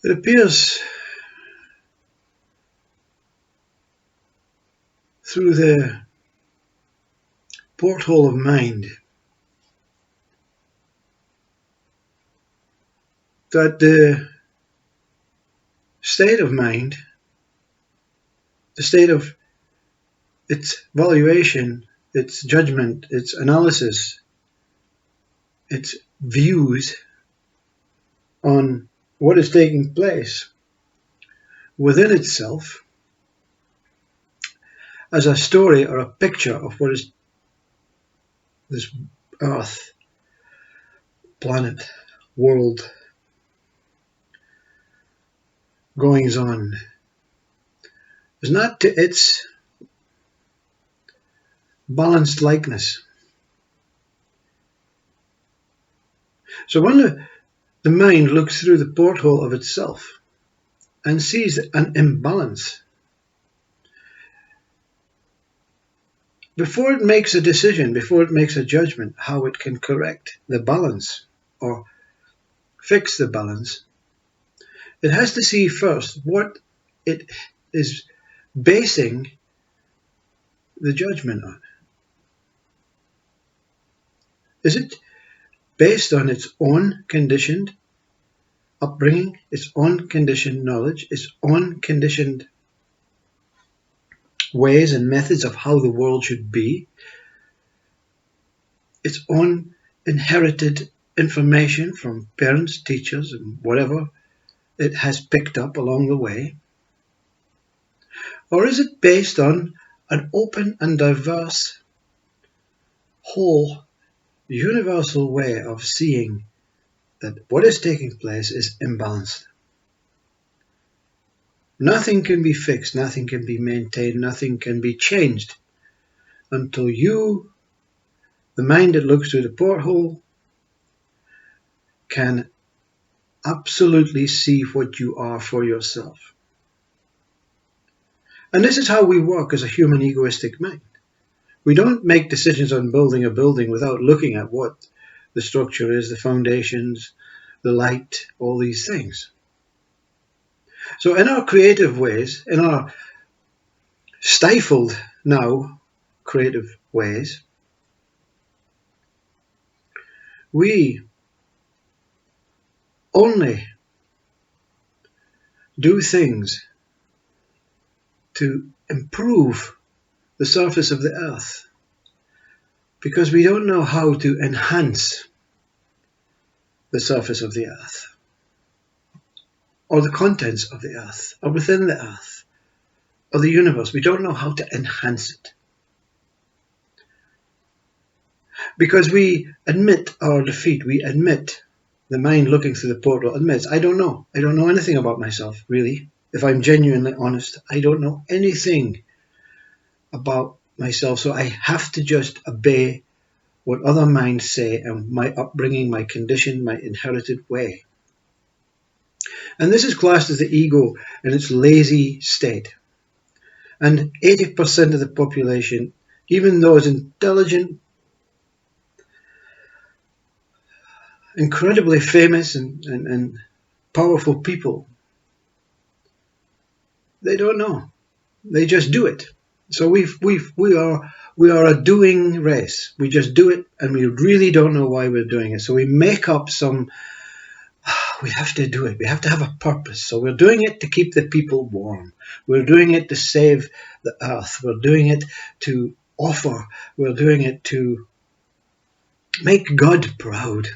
It appears through the porthole of mind that the state of mind, the state of its valuation, its judgment, its analysis, its views on what is taking place within itself as a story or a picture of what is this earth, planet, world, goings on, is not to its balanced likeness. So when the mind looks through the porthole of itself and sees an imbalance, before it makes a decision, before it makes a judgment how it can correct the balance or fix the balance, it has to see first what it is basing the judgment on. Is it based on its own conditioned upbringing, its own conditioned knowledge, its own conditioned ways and methods of how the world should be, its own inherited information from parents, teachers, and whatever it has picked up along the way? Or is it based on an open and diverse, whole, universal way of seeing that what is taking place is imbalanced? Nothing can be fixed, nothing can be maintained, nothing can be changed until you, the mind that looks through the porthole, can absolutely see what you are for yourself. And this is how we work as a human egoistic mind. We don't make decisions on building a building without looking at what the structure is, the foundations, the light, all these things. So in our creative ways, in our stifled now creative ways, we only do things to improve the surface of the earth because we don't know how to enhance the surface of the earth or the contents of the earth or within the earth or the universe. We don't know how to enhance it because we admit our defeat. We admit, the mind looking through the portal admits, I don't know anything about myself, really. If I'm genuinely honest, I don't know anything about myself, so I have to just obey what other minds say and my upbringing, my condition, my inherited way. And this is classed as the ego in its lazy state. And 80% of the population, even those intelligent, incredibly famous and powerful people, they don't know. They just do it. So we are a doing race. We just do it, and we really don't know why we're doing it. So we make up some. We have to do it. We have to have a purpose. So we're doing it to keep the people warm. We're doing it to save the earth. We're doing it to offer. We're doing it to make God proud.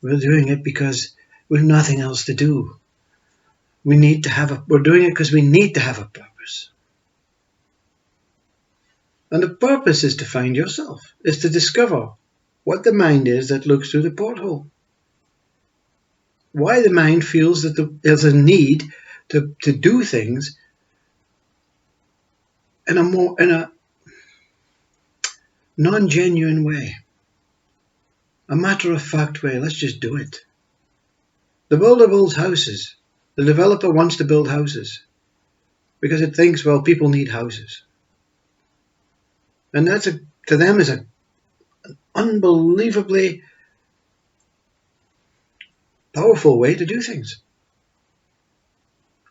We're doing it because we've nothing else to do. We're doing it because we need to have a purpose. And the purpose is to find yourself, is to discover what the mind is that looks through the porthole. Why the mind feels that there's a need to do things in a non-genuine way, a matter-of-fact way. Let's just do it. The builder builds houses. The developer wants to build houses because it thinks, well, people need houses. And that's to them is an unbelievably powerful way to do things.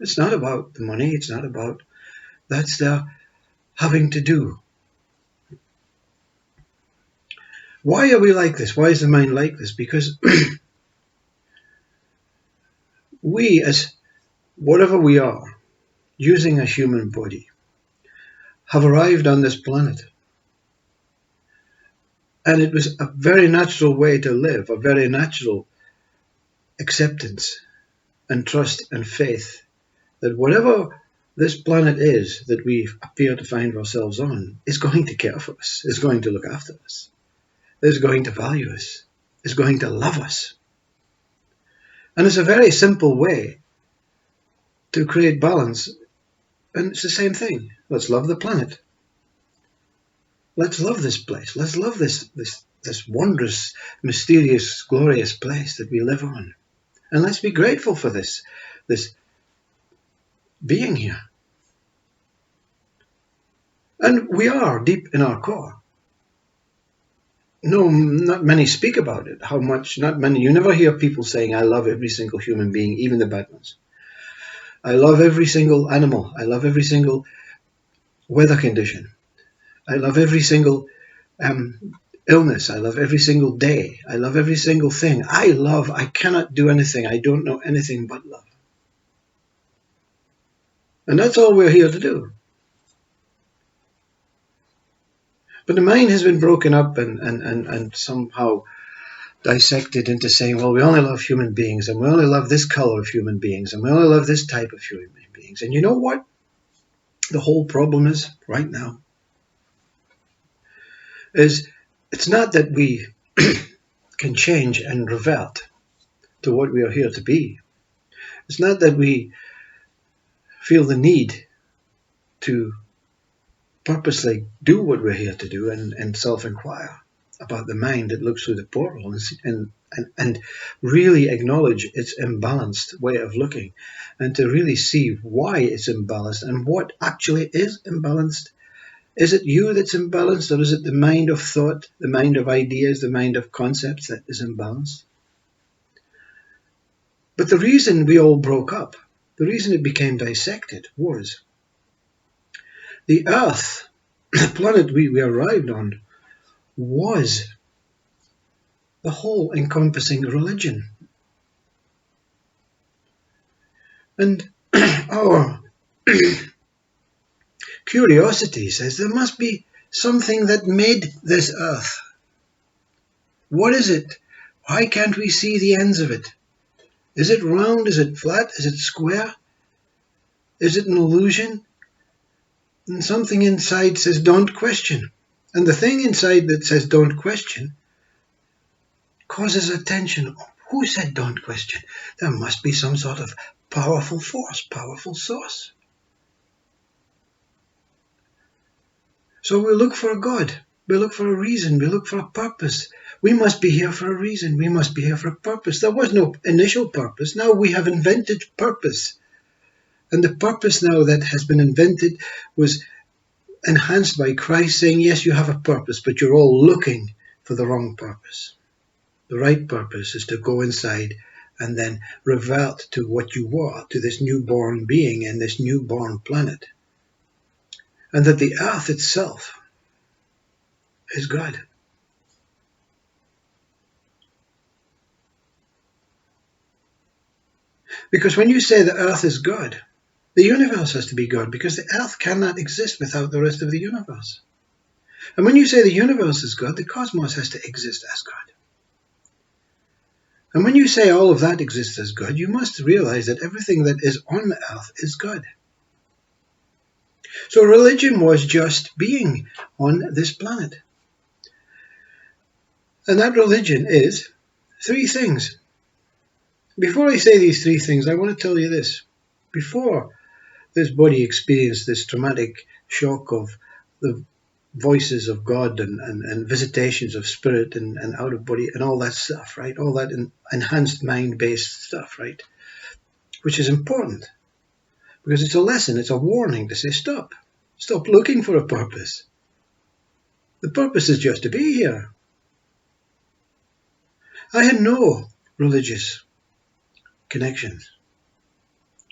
It's not about the money. It's not about, that's the having to do. Why are we like this? Why is the mind like this? Because we, as whatever we are, using a human body, have arrived on this planet. And it was a very natural way to live, a very natural acceptance and trust and faith that whatever this planet is that we appear to find ourselves on is going to care for us, is going to look after us, is going to value us, is going to love us. And it's a very simple way to create balance. And it's the same thing. Let's love the planet. Let's love this place. Let's love this wondrous, mysterious, glorious place that we live on. And let's be grateful for this being here. And we are deep in our core. No, not many speak about it. How much, not many. You never hear people saying, I love every single human being, even the bad ones. I love every single animal. I love every single weather condition. I love every single illness. I love every single day. I love every single thing. I cannot do anything. I don't know anything but love. And that's all we're here to do. But the mind has been broken up and somehow dissected into saying, well, we only love human beings, and we only love this color of human beings, and we only love this type of human beings. And you know what the whole problem is right now? Is it's not that we can change and revert to what we are here to be. It's not that we feel the need to purposely do what we're here to do and self-inquire about the mind that looks through the porthole and really acknowledge its imbalanced way of looking, and to really see why it's imbalanced and what actually is imbalanced. Is it you that's imbalanced, or is it the mind of thought, the mind of ideas, the mind of concepts that is imbalanced? But the reason we all broke up, the reason it became dissected, was the Earth, the planet we arrived on, was the whole encompassing religion. And our curiosity says there must be something that made this Earth. What is it? Why can't we see the ends of it? Is it round? Is it flat? Is it square? Is it an illusion? And something inside says, don't question. And the thing inside that says, don't question, causes attention. Who said don't question? There must be some sort of powerful force, powerful source. So we look for a God. We look for a reason. We look for a purpose. We must be here for a reason. We must be here for a purpose. There was no initial purpose. Now we have invented purpose. And the purpose now that has been invented was enhanced by Christ saying, yes, you have a purpose, but you're all looking for the wrong purpose. The right purpose is to go inside and then revert to what you were, to this newborn being and this newborn planet. And that the earth itself is God. Because when you say the earth is God, the universe has to be God, because the earth cannot exist without the rest of the universe. And when you say the universe is God, the cosmos has to exist as God. And when you say all of that exists as God, you must realize that everything that is on the earth is God. So religion was just being on this planet. And that religion is three things. Before I say these three things, I want to tell you this. Before this body experienced this traumatic shock of the voices of God and visitations of spirit and out of body and all that stuff, right? All that enhanced mind-based stuff, right? Which is important because it's a lesson, it's a warning to say stop. Stop looking for a purpose. The purpose is just to be here. I had no religious connections.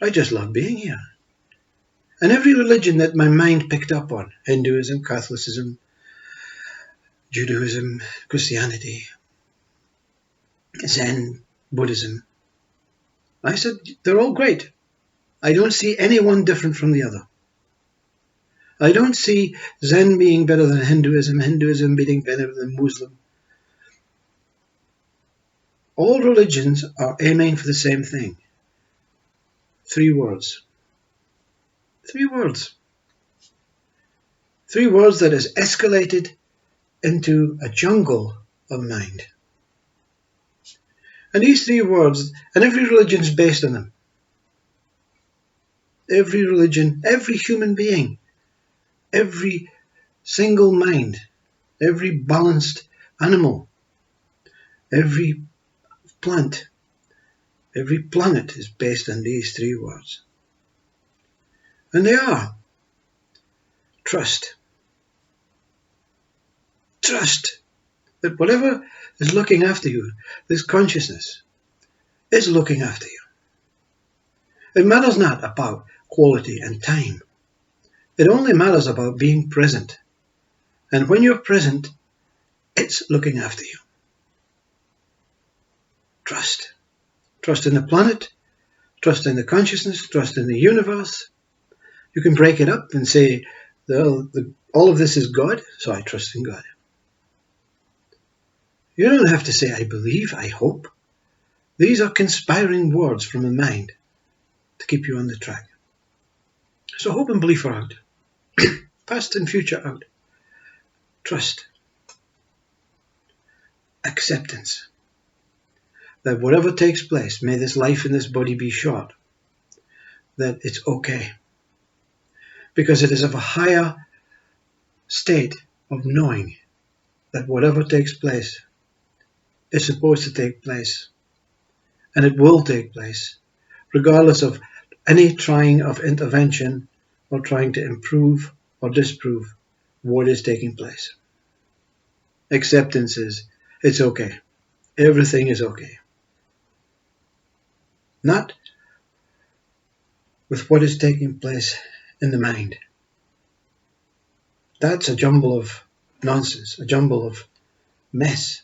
I just love being here. And every religion that my mind picked up on, Hinduism, Catholicism, Judaism, Christianity, Zen, Buddhism, I said, they're all great. I don't see any one different from the other. I don't see Zen being better than Hinduism, Hinduism being better than Muslim. All religions are aiming for the same thing. 3 words. 3 words. 3 words that has escalated into a jungle of mind. And these 3 words, and every religion is based on them. Every religion, every human being, every single mind, every balanced animal, every plant, every planet is based on these 3 words. And they are trust. Trust that whatever is looking after you, this consciousness, is looking after you. It matters not about quality and time. It only matters about being present. And when you're present, it's looking after you. Trust. Trust in the planet, trust in the consciousness, trust in the universe. You can break it up and say, all of this is God, so I trust in God. You don't have to say, I believe, I hope. These are conspiring words from the mind to keep you on the track. So hope and belief are out. Past and future out. Trust. Acceptance. That whatever takes place, may this life in this body be short, that it's okay. Because it is of a higher state of knowing that whatever takes place is supposed to take place. And it will take place, regardless of any trying of intervention or trying to improve or disprove what is taking place. Acceptance is, it's okay. Everything is okay. Not with what is taking place in the mind. That's a jumble of nonsense, a jumble of mess.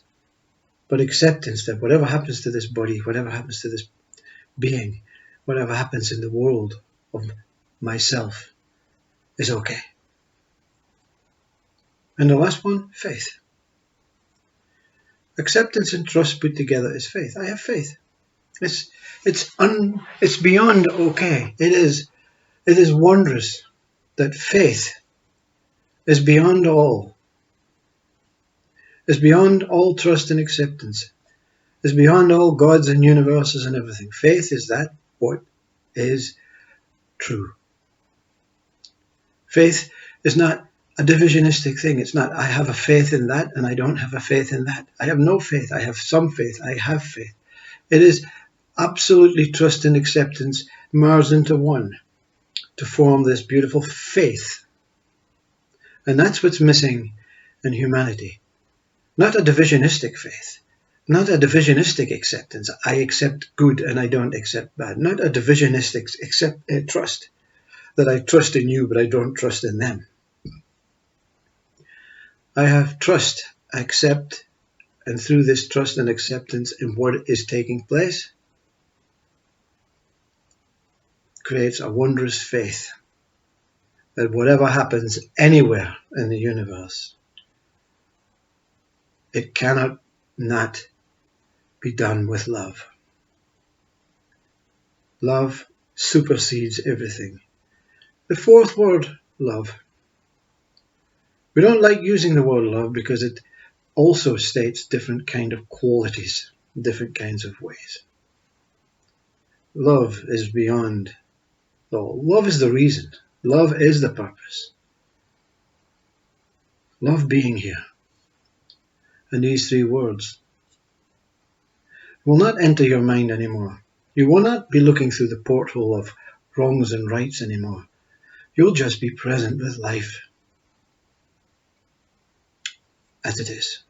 But acceptance that whatever happens to this body, whatever happens to this being, whatever happens in the world of myself is okay. And the last one, faith. Acceptance and trust put together is faith. I have faith. It's beyond okay. It is wondrous that faith is beyond all. Is beyond all trust and acceptance. Is beyond all gods and universes and everything. Faith is that what is true. Faith is not a divisionistic thing. It's not, I have a faith in that and I don't have a faith in that. I have no faith. I have some faith. I have faith. It is absolutely trust and acceptance merged into one to form this beautiful faith. And that's what's missing in humanity. Not a divisionistic faith. Not a divisionistic acceptance. I accept good and I don't accept bad. Not a divisionistic trust. That I trust in you, but I don't trust in them. I have trust, accept, and through this trust and acceptance in what is taking place, creates a wondrous faith that whatever happens anywhere in the universe, it cannot not be done with love. Love supersedes everything. The 4th word, love. We don't like using the word love because it also states different kind of qualities, different kinds of ways. Love is beyond all. Love is the reason. Love is the purpose. Love being here. And these 3 words will not enter your mind anymore. You will not be looking through the porthole of wrongs and rights anymore. You'll just be present with life as it is.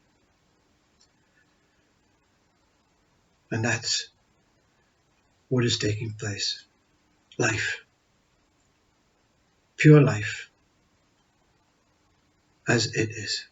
And that's what is taking place. life, pure life, as it is.